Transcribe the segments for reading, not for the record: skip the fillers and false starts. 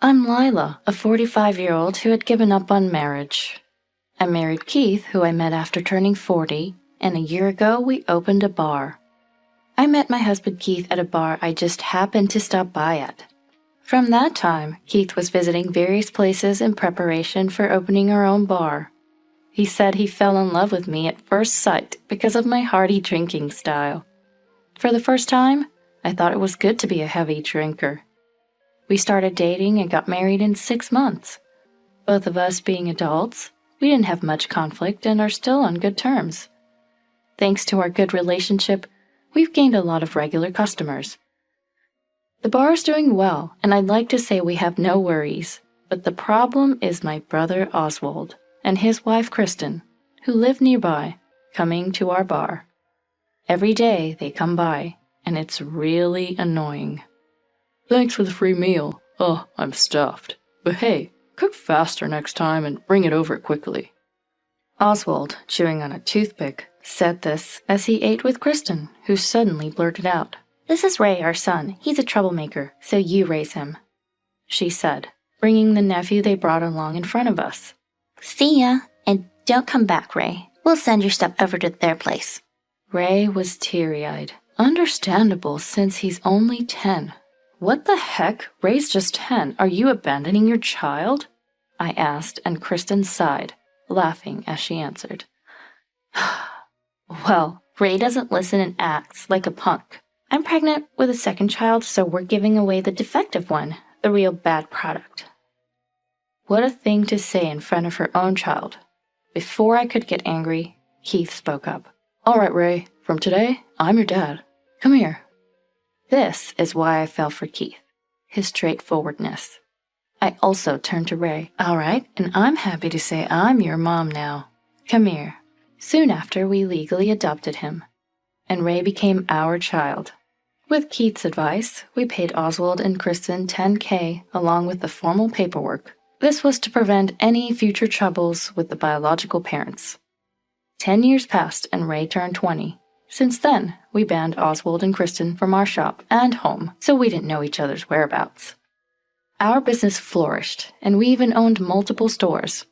I'm Lila, a 45-year-old who had given up on marriage. I married Keith, who I met after turning 40, and a year ago we opened a bar. I met my husband Keith at a bar I just happened to stop by at. From that time, Keith was visiting various places in preparation for opening our own bar. He said he fell in love with me at first sight because of my hearty drinking style. For the first time, I thought it was good to be a heavy drinker. We started dating and got married in 6 months. Both of us being adults, we didn't have much conflict and are still on good terms. Thanks to our good relationship, we've gained a lot of regular customers. The bar is doing well, and I'd like to say we have no worries, but the problem is my brother Oswald and his wife Kristen, who live nearby, coming to our bar. Every day they come by, and it's really annoying. Thanks for the free meal. Oh, I'm stuffed. But hey, cook faster next time and bring it over quickly. Oswald, chewing on a toothpick, said this as he ate with Kristen, who suddenly blurted out, "This is Ray, our son. He's a troublemaker, so you raise him," she said, bringing the nephew they brought along in front of us. "See ya, and don't come back, Ray. We'll send your stuff over to their place." Ray was teary-eyed. Understandable, since he's only 10. What the heck? Ray's just 10. Are you abandoning your child? I asked, and Kristen sighed, laughing as she answered. Well, Ray doesn't listen and acts like a punk. I'm pregnant with a second child, so we're giving away the defective one, the real bad product. What a thing to say in front of her own child. Before I could get angry, Keith spoke up. All right, Ray, from today, I'm your dad. Come here. This is why I fell for Keith, his straightforwardness. I also turned to Ray. All right, and I'm happy to say I'm your mom now. Come here. Soon after, we legally adopted him, and Ray became our child. With Keith's advice, we paid Oswald and Kristen $10,000 along with the formal paperwork. This was to prevent any future troubles with the biological parents. 10 years passed and Ray turned 20. Since then, we banned Oswald and Kristen from our shop and home, so we didn't know each other's whereabouts. Our business flourished, and we even owned multiple stores.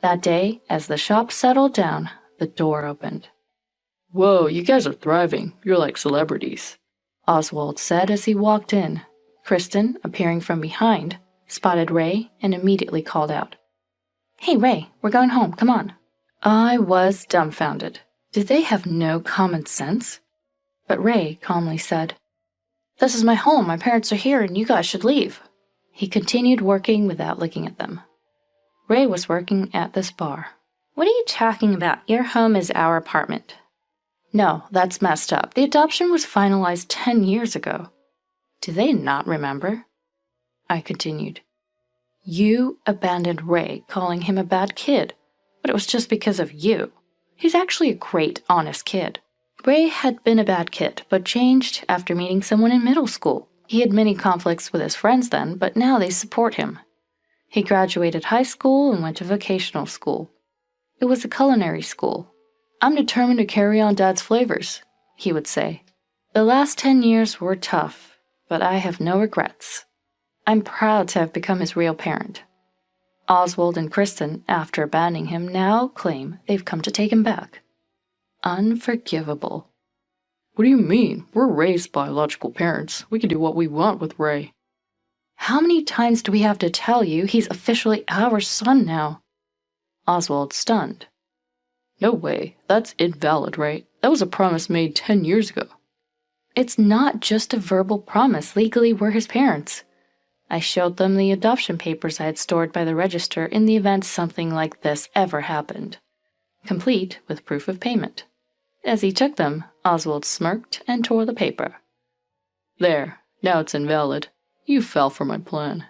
That day, as the shop settled down, the door opened. Whoa, you guys are thriving. You're like celebrities, Oswald said as he walked in. Kristen, appearing from behind, spotted Ray and immediately called out, "Hey, Ray, we're going home, come on." I was dumbfounded. Did they have no common sense? But Ray calmly said, "This is my home, my parents are here, and you guys should leave." He continued working without looking at them. Ray was working at this bar. "What are you talking about? Your home is our apartment." "No, that's messed up. The adoption was finalized 10 years ago." Do they not remember? I continued. "You abandoned Ray, calling him a bad kid, but it was just because of you. He's actually a great, honest kid." Ray had been a bad kid, but changed after meeting someone in middle school. He had many conflicts with his friends then, but now they support him. He graduated high school and went to vocational school. It was a culinary school. "I'm determined to carry on Dad's flavors," he would say. The last 10 years were tough, but I have no regrets. I'm proud to have become his real parent. Oswald and Kristen, after abandoning him, now claim they've come to take him back. Unforgivable. What do you mean? We're Ray's biological parents. We can do what we want with Ray. How many times do we have to tell you he's officially our son now? Oswald stunned. No way. That's invalid, Ray. That was a promise made 10 years ago. It's not just a verbal promise. Legally, we're his parents. I showed them the adoption papers I had stored by the register in the event something like this ever happened, complete with proof of payment. As he took them, Oswald smirked and tore the paper. There, now it's invalid. You fell for my plan.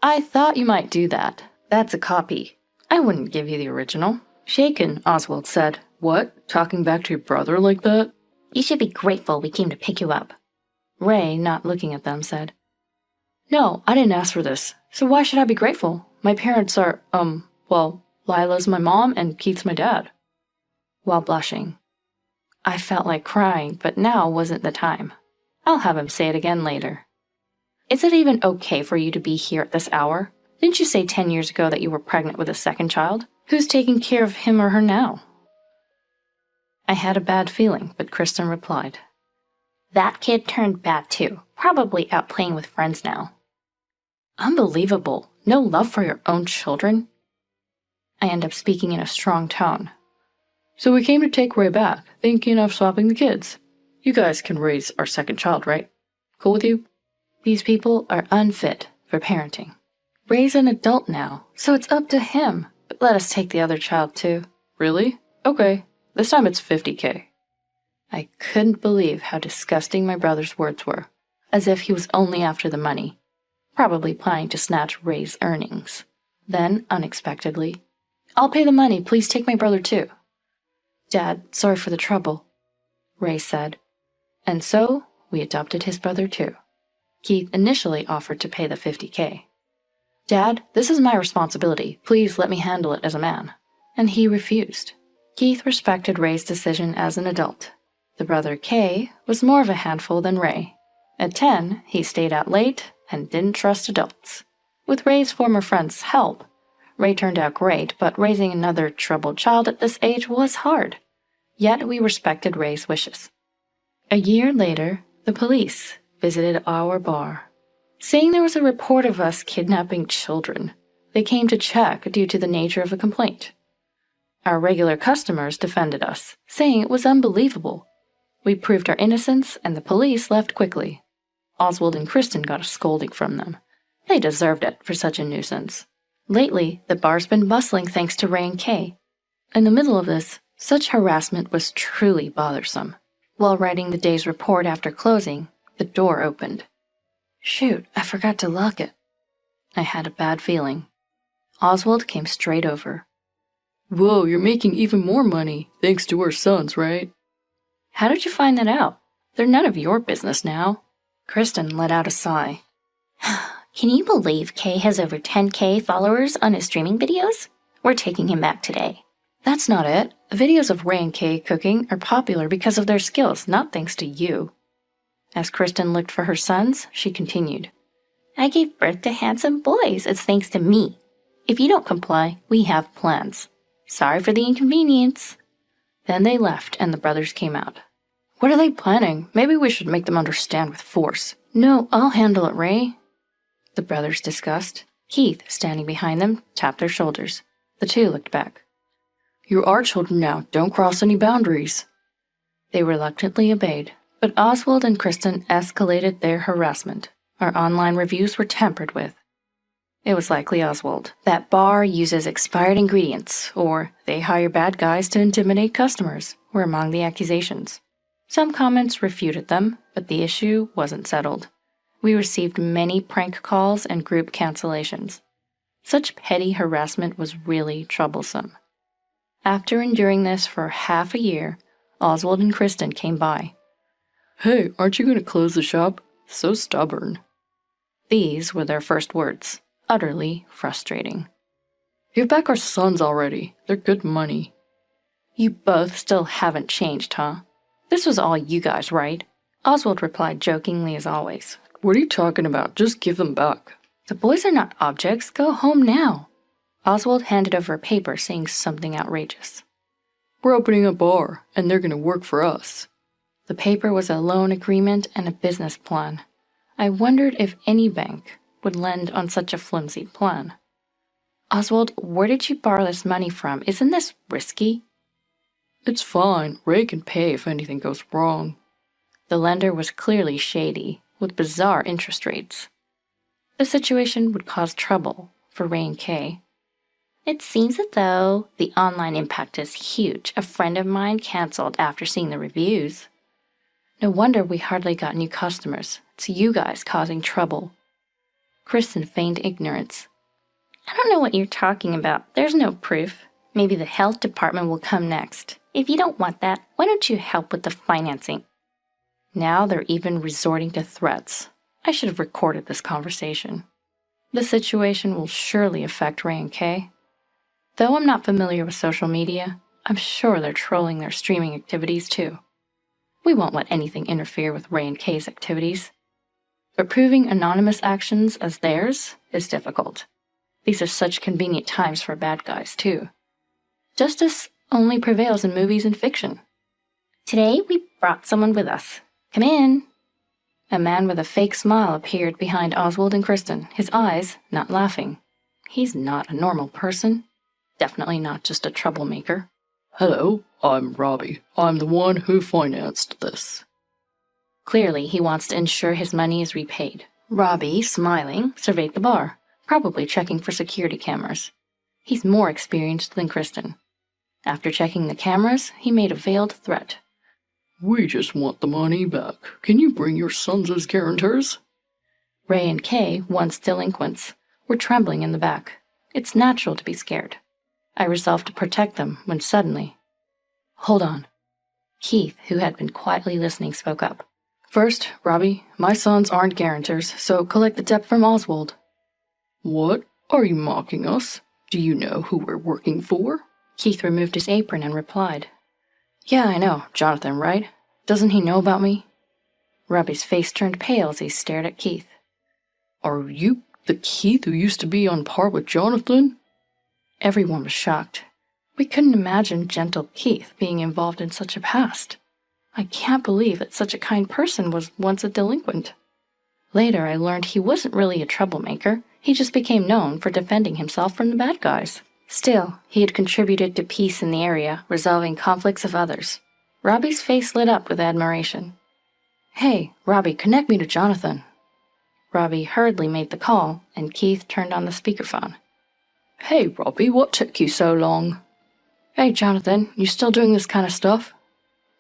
I thought you might do that. That's a copy. I wouldn't give you the original. Shaken, Oswald said. What? Talking back to your brother like that? You should be grateful we came to pick you up. Ray, not looking at them, said, "No, I didn't ask for this, so why should I be grateful? My parents are, Lila's my mom and Keith's my dad." While blushing. I felt like crying, but now wasn't the time. I'll have him say it again later. Is it even okay for you to be here at this hour? Didn't you say 10 years ago that you were pregnant with a second child? Who's taking care of him or her now? I had a bad feeling, but Kristen replied, That kid turned bad too. Probably out playing with friends now. Unbelievable. No love for your own children? I end up speaking in a strong tone. So we came to take Ray back, thinking of swapping the kids. You guys can raise our second child, right? Cool with you? These people are unfit for parenting. Ray's an adult now, so it's up to him. But let us take the other child too. Really? Okay. This time it's $50K. I couldn't believe how disgusting my brother's words were, as if he was only after the money, probably planning to snatch Ray's earnings. Then, unexpectedly, I'll pay the money, please take my brother too. Dad, sorry for the trouble, Ray said. And so, we adopted his brother too. Keith initially offered to pay the $50K. Dad, this is my responsibility, please let me handle it as a man. And he refused. Keith respected Ray's decision as an adult. The brother Kay was more of a handful than Ray. At 10, he stayed out late and didn't trust adults. With Ray's former friend's help, Ray turned out great, but raising another troubled child at this age was hard. Yet we respected Ray's wishes. A year later, the police visited our bar, saying there was a report of us kidnapping children. They came to check due to the nature of the complaint. Our regular customers defended us, saying it was unbelievable. We proved our innocence, and the police left quickly. Oswald and Kristen got a scolding from them. They deserved it for such a nuisance. Lately, the bar's been bustling thanks to Ray and Kay. In the middle of this, such harassment was truly bothersome. While writing the day's report after closing, the door opened. Shoot, I forgot to lock it. I had a bad feeling. Oswald came straight over. Whoa, you're making even more money, thanks to our sons, right? How did you find that out? They're none of your business now. Kristen let out a sigh. Can you believe Kay has over 10K followers on his streaming videos? We're taking him back today. That's not it. The videos of Ray and Kay cooking are popular because of their skills, not thanks to you. As Kristen looked for her sons, she continued. I gave birth to handsome boys. It's thanks to me. If you don't comply, we have plans. Sorry for the inconvenience. Then they left and the brothers came out. What are they planning? Maybe we should make them understand with force. No, I'll handle it, Ray. The brothers discussed. Keith, standing behind them, tapped their shoulders. The two looked back. You're our children now. Don't cross any boundaries. They reluctantly obeyed, but Oswald and Kristen escalated their harassment. Our online reviews were tampered with. It was likely Oswald. That bar uses expired ingredients, or they hire bad guys to intimidate customers, were among the accusations. Some comments refuted them, but the issue wasn't settled. We received many prank calls and group cancellations. Such petty harassment was really troublesome. After enduring this for half a year, Oswald and Kristen came by. Hey, aren't you going to close the shop? So stubborn. These were their first words. Utterly frustrating. Give back our sons already. They're good money. You both still haven't changed, huh? This was all you guys, right? Oswald replied jokingly as always. What are you talking about? Just give them back. The boys are not objects. Go home now. Oswald handed over a paper saying something outrageous. We're opening a bar, and they're going to work for us. The paper was a loan agreement and a business plan. I wondered if any bank would lend on such a flimsy plan. Oswald, where did you borrow this money from? Isn't this risky? It's fine. Ray can pay if anything goes wrong. The lender was clearly shady, with bizarre interest rates. The situation would cause trouble for Ray and Kay. It seems as though the online impact is huge. A friend of mine canceled after seeing the reviews. No wonder we hardly got new customers. It's you guys causing trouble. Kristen feigned ignorance. I don't know what you're talking about. There's no proof. Maybe the health department will come next. If you don't want that, why don't you help with the financing? Now they're even resorting to threats. I should have recorded this conversation. The situation will surely affect Ray and Kay. Though I'm not familiar with social media, I'm sure they're trolling their streaming activities too. We won't let anything interfere with Ray and Kay's activities. But proving anonymous actions as theirs is difficult. These are such convenient times for bad guys, too. Justice only prevails in movies and fiction. Today we brought someone with us. Come in. A man with a fake smile appeared behind Oswald and Kristen, his eyes not laughing. He's not a normal person. Definitely not just a troublemaker. Hello, I'm Robbie. I'm the one who financed this. Clearly, he wants to ensure his money is repaid. Robbie, smiling, surveyed the bar, probably checking for security cameras. He's more experienced than Kristen. After checking the cameras, he made a veiled threat. We just want the money back. Can you bring your sons as guarantors? Ray and Kay, once delinquents, were trembling in the back. It's natural to be scared. I resolved to protect them when suddenly... Hold on. Keith, who had been quietly listening, spoke up. First, Robbie, my sons aren't guarantors, so collect the debt from Oswald. What? Are you mocking us? Do you know who we're working for? Keith removed his apron and replied. Yeah, I know. Jonathan, right? Doesn't he know about me? Robbie's face turned pale as he stared at Keith. Are you the Keith who used to be on par with Jonathan? Everyone was shocked. We couldn't imagine gentle Keith being involved in such a past. I can't believe that such a kind person was once a delinquent. Later, I learned he wasn't really a troublemaker. He just became known for defending himself from the bad guys. Still, he had contributed to peace in the area, resolving conflicts of others. Robbie's face lit up with admiration. Hey, Robbie, connect me to Jonathan. Robbie hurriedly made the call, and Keith turned on the speakerphone. Hey, Robbie, what took you so long? Hey, Jonathan, you still doing this kind of stuff?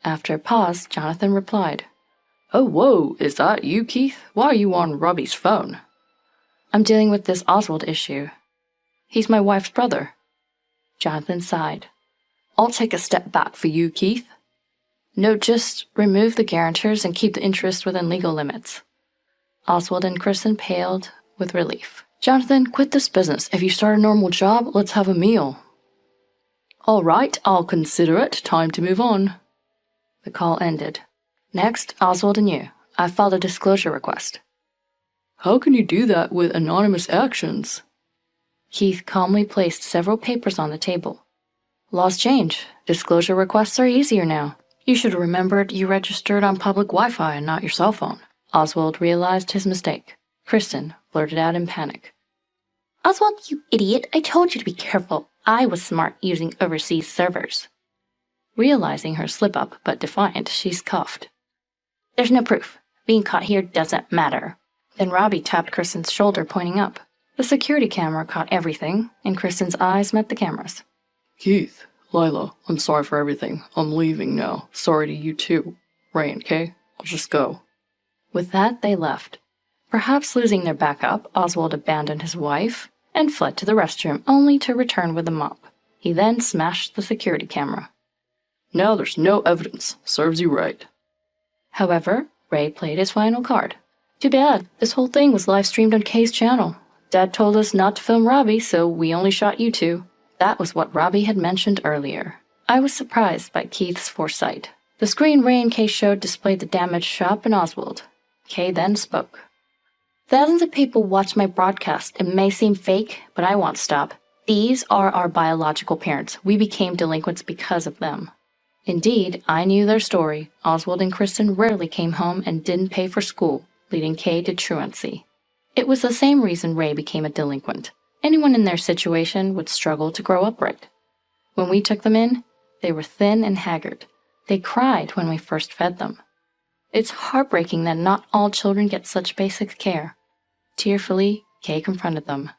After a pause, Jonathan replied. Oh, whoa, is that you, Keith? Why are you on Robbie's phone? I'm dealing with this Oswald issue. He's my wife's brother. Jonathan sighed. I'll take a step back for you, Keith. No, just remove the guarantors and keep the interest within legal limits. Oswald and Kristen paled with relief. Jonathan, quit this business. If you start a normal job, let's have a meal. All right, I'll consider it. Time to move on. The call ended. Next, Oswald and you. I filed a disclosure request. How can you do that with anonymous actions? Keith calmly placed several papers on the table. Laws change. Disclosure requests are easier now. You should have remembered you registered on public Wi-Fi and not your cell phone. Oswald realized his mistake. Kristen blurted out in panic. Oswald, you idiot. I told you to be careful. I was smart using overseas servers. Realizing her slip-up, but defiant, she scoffed. There's no proof. Being caught here doesn't matter. Then Robbie tapped Kristen's shoulder, pointing up. The security camera caught everything, and Kristen's eyes met the cameras. Keith, Lila, I'm sorry for everything. I'm leaving now. Sorry to you too. Ray and Kay, I'll just go. With that, they left. Perhaps losing their backup, Oswald abandoned his wife and fled to the restroom, only to return with a mop. He then smashed the security camera. Now there's no evidence. Serves you right. However, Ray played his final card. Too bad. This whole thing was live-streamed on Kay's channel. Dad told us not to film Robbie, so we only shot you two. That was what Robbie had mentioned earlier. I was surprised by Keith's foresight. The screen Ray and Kay showed displayed the damaged shop and Oswald. Kay then spoke. Thousands of people watch my broadcast. It may seem fake, but I won't stop. These are our biological parents. We became delinquents because of them. Indeed, I knew their story. Oswald and Kristen rarely came home and didn't pay for school, leading Kay to truancy. It was the same reason Ray became a delinquent. Anyone in their situation would struggle to grow up right. When we took them in, they were thin and haggard. They cried when we first fed them. It's heartbreaking that not all children get such basic care. Tearfully, Kay confronted them.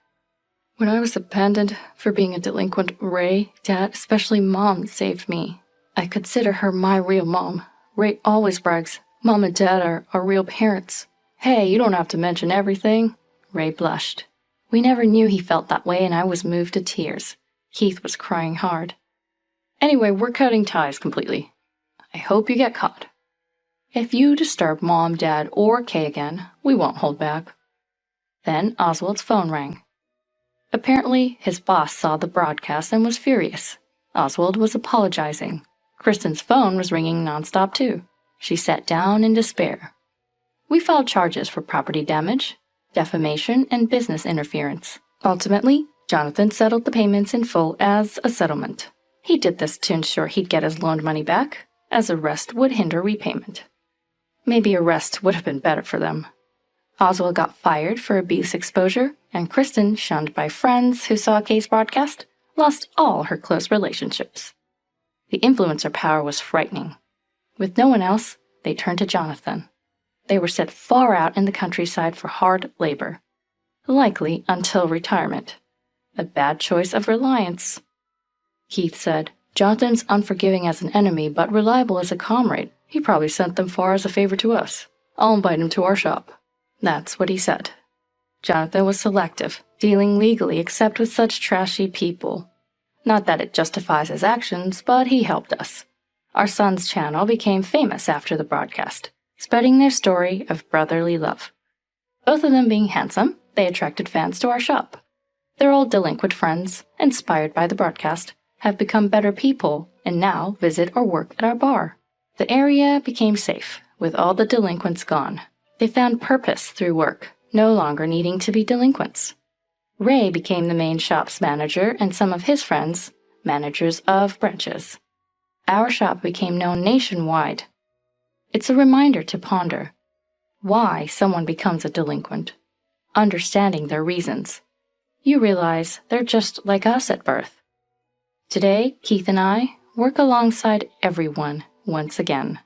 When I was abandoned for being a delinquent, Ray, Dad, especially Mom, saved me. I consider her my real mom. Ray always brags, Mom and Dad are our real parents. Hey, you don't have to mention everything. Ray blushed. We never knew he felt that way, and I was moved to tears. Keith was crying hard. Anyway, we're cutting ties completely. I hope you get caught. If you disturb Mom, Dad, or Kay again, we won't hold back. Then Oswald's phone rang. Apparently, his boss saw the broadcast and was furious. Oswald was apologizing. Kristen's phone was ringing nonstop too. She sat down in despair. We filed charges for property damage, defamation, and business interference. Ultimately, Jonathan settled the payments in full as a settlement. He did this to ensure he'd get his loaned money back, as arrest would hinder repayment. Maybe arrest would have been better for them. Oswald got fired for abuse exposure, and Kristen, shunned by friends who saw Kay's broadcast, lost all her close relationships. The influencer power was frightening. With no one else, they turned to Jonathan. They were set far out in the countryside for hard labor, likely until retirement. A bad choice of reliance. Keith said, Jonathan's unforgiving as an enemy, but reliable as a comrade. He probably sent them far as a favor to us. I'll invite him to our shop. That's what he said. Jonathan was selective, dealing legally except with such trashy people. Not that it justifies his actions, but he helped us. Our son's channel became famous after the broadcast, spreading their story of brotherly love. Both of them being handsome, they attracted fans to our shop. Their old delinquent friends, inspired by the broadcast, have become better people and now visit or work at our bar. The area became safe, with all the delinquents gone. They found purpose through work, no longer needing to be delinquents. Ray became the main shop's manager and some of his friends, managers of branches. Our shop became known nationwide. It's a reminder to ponder why someone becomes a delinquent, understanding their reasons. You realize they're just like us at birth. Today, Keith and I work alongside everyone once again.